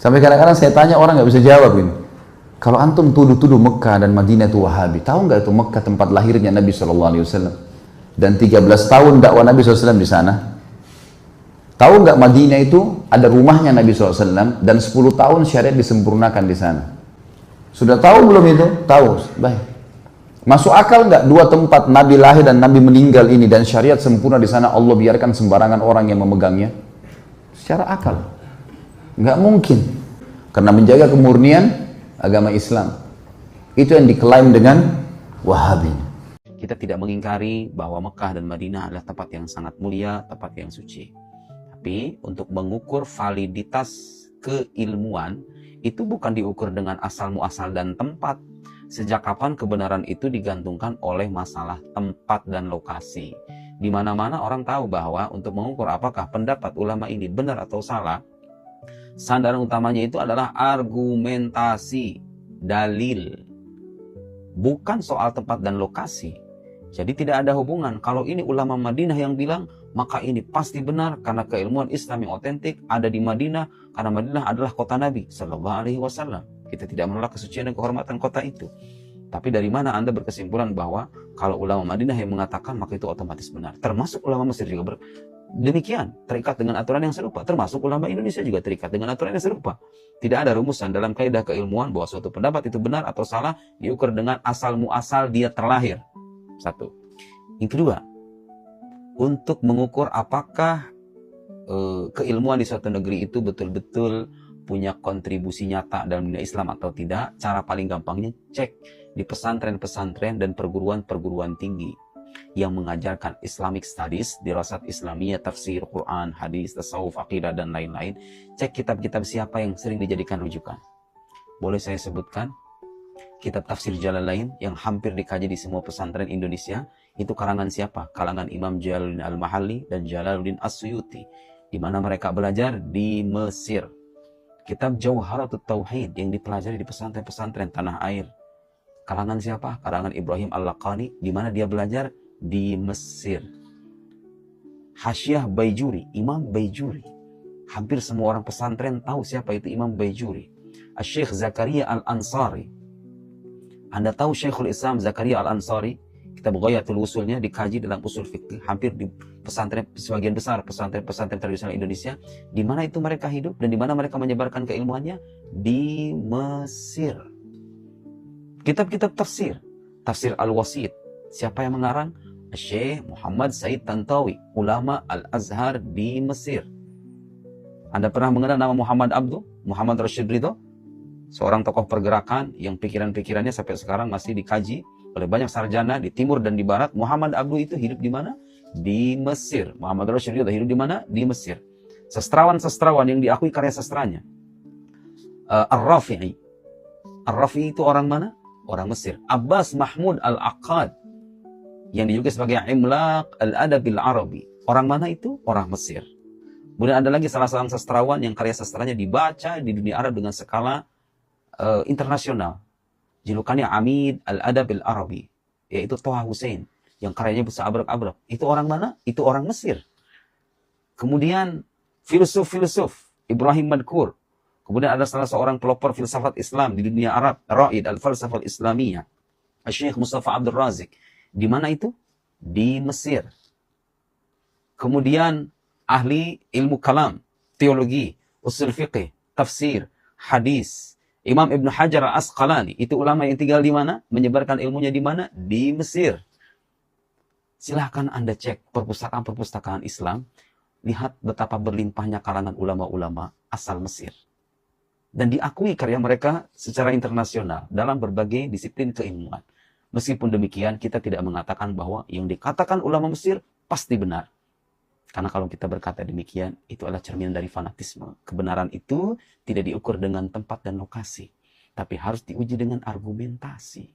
Sampai kadang-kadang saya tanya orang nggak bisa jawab ini. Kalau antum tuduh-tuduh Mekah dan Madinah itu Wahabi, tahu nggak itu Mekah tempat lahirnya Nabi SAW? Dan 13 tahun dakwah Nabi SAW di sana. Tahu nggak Madinah itu ada rumahnya Nabi SAW dan 10 tahun syariat disempurnakan di sana. Sudah tahu belum itu? Tahu. Baik. Masuk akal nggak dua tempat Nabi lahir dan Nabi meninggal ini dan syariat sempurna di sana Allah biarkan sembarangan orang yang memegangnya? Secara akal nggak mungkin. Karena menjaga kemurnian agama Islam. Itu yang diklaim dengan Wahabi. Kita tidak mengingkari bahwa Mekah dan Madinah adalah tempat yang sangat mulia, tempat yang suci. Tapi untuk mengukur validitas keilmuan, itu bukan diukur dengan asal muasal dan tempat. Sejak kapan kebenaran itu digantungkan oleh masalah tempat dan lokasi. Di mana-mana orang tahu bahwa untuk mengukur apakah pendapat ulama ini benar atau salah, sandaran utamanya itu adalah argumentasi, dalil. Bukan soal tempat dan lokasi. Jadi tidak ada hubungan. Kalau ini ulama Madinah yang bilang, maka ini pasti benar karena keilmuan Islam yang otentik ada di Madinah, karena Madinah adalah kota Nabi Sallallahu Alaihi Wasallam. Kita tidak menolak kesucian dan kehormatan kota itu. Tapi dari mana Anda berkesimpulan bahwa kalau ulama Madinah yang mengatakan maka itu otomatis benar? Termasuk ulama Mesir juga demikian, terikat dengan aturan yang serupa. Termasuk ulama Indonesia juga terikat dengan aturan yang serupa. Tidak ada rumusan dalam kaidah keilmuan bahwa suatu pendapat itu benar atau salah diukur dengan asal muasal dia terlahir. Satu. Yang kedua, untuk mengukur apakah keilmuan di suatu negeri itu betul-betul punya kontribusi nyata dalam dunia Islam atau tidak, cara paling gampangnya cek di pesantren-pesantren dan perguruan-perguruan tinggi yang mengajarkan Islamic Studies, dirasat Islamiyah, tafsir, Quran, hadis, tasawuf, aqidah, dan lain-lain. Cek kitab-kitab siapa yang sering dijadikan rujukan. Boleh saya sebutkan kitab tafsir Jalalain yang hampir dikaji di semua pesantren Indonesia. Itu karangan siapa? Kalangan Imam Jalaluddin Al-Mahalli dan Jalaluddin As-Suyuti, di mana mereka belajar di Mesir. Kitab Jauharatut Tauhid yang dipelajari di pesantren-pesantren tanah air. Kalangan siapa? Kalangan Ibrahim Al-Laqani, di mana dia belajar di Mesir. Hasyiah Baijuri, Imam Baijuri. Hampir semua orang pesantren tahu siapa itu Imam Baijuri. Syekh Zakaria Al-Ansari. Anda tahu Syekhul Islam Zakaria Al-Ansari? Kitab Ghayatul Usulnya dikaji dalam usul fikih hampir di pesantren, sebagian besar pesantren-pesantren tradisional Indonesia. Di mana itu mereka hidup dan di mana mereka menyebarkan keilmuannya? Di Mesir. Kitab-kitab tafsir, tafsir Al-Wasit, siapa yang mengarang? Syekh Muhammad Said Tantawi, ulama Al-Azhar di Mesir. Anda pernah mengenal nama Muhammad Abduh, Muhammad Rashid Ridho? Seorang tokoh pergerakan yang pikiran-pikirannya sampai sekarang masih dikaji oleh banyak sarjana di timur dan di barat. Muhammad Abduh itu hidup di mana? Di Mesir. Muhammad Rashid Ridho hidup di mana? Di Mesir. Sastrawan-sastrawan yang diakui karya sastranya. Ar-Rafi'i. Ar-Rafi'i itu orang mana? Orang Mesir. Abbas Mahmud Al-Aqad yang dijuluki sebagai Imlaq Al-Adabil Arabi. Orang mana itu? Orang Mesir. Kemudian ada lagi salah seorang sastrawan yang karya sastranya dibaca di dunia Arab dengan skala internasional. Julukannya Amid Al-Adabil Arabi, yaitu Toha Hussein, yang karyanya bisa abrek-abrek. Itu orang mana? Itu orang Mesir. Kemudian filsuf-filsuf Ibrahim Madkur. Kemudian ada salah seorang pelopor filsafat Islam di dunia Arab, Raid Al-Falsafah Islamiyah, Syekh Mustafa Abdul Razik. Di mana itu? Di Mesir. Kemudian ahli ilmu kalam, teologi, usul fiqih, tafsir, hadis, Imam Ibn Hajar Al-Asqalani. Itu ulama yang tinggal di mana? Menyebarkan ilmunya di mana? Di Mesir. Silahkan Anda cek perpustakaan-perpustakaan Islam. Lihat betapa berlimpahnya kalangan ulama-ulama asal Mesir. Dan diakui karya mereka secara internasional dalam berbagai disiplin keilmuan. Meskipun demikian, kita tidak mengatakan bahwa yang dikatakan ulama Mesir pasti benar. Karena kalau kita berkata demikian, itu adalah cerminan dari fanatisme. Kebenaran itu tidak diukur dengan tempat dan lokasi, tapi harus diuji dengan argumentasi.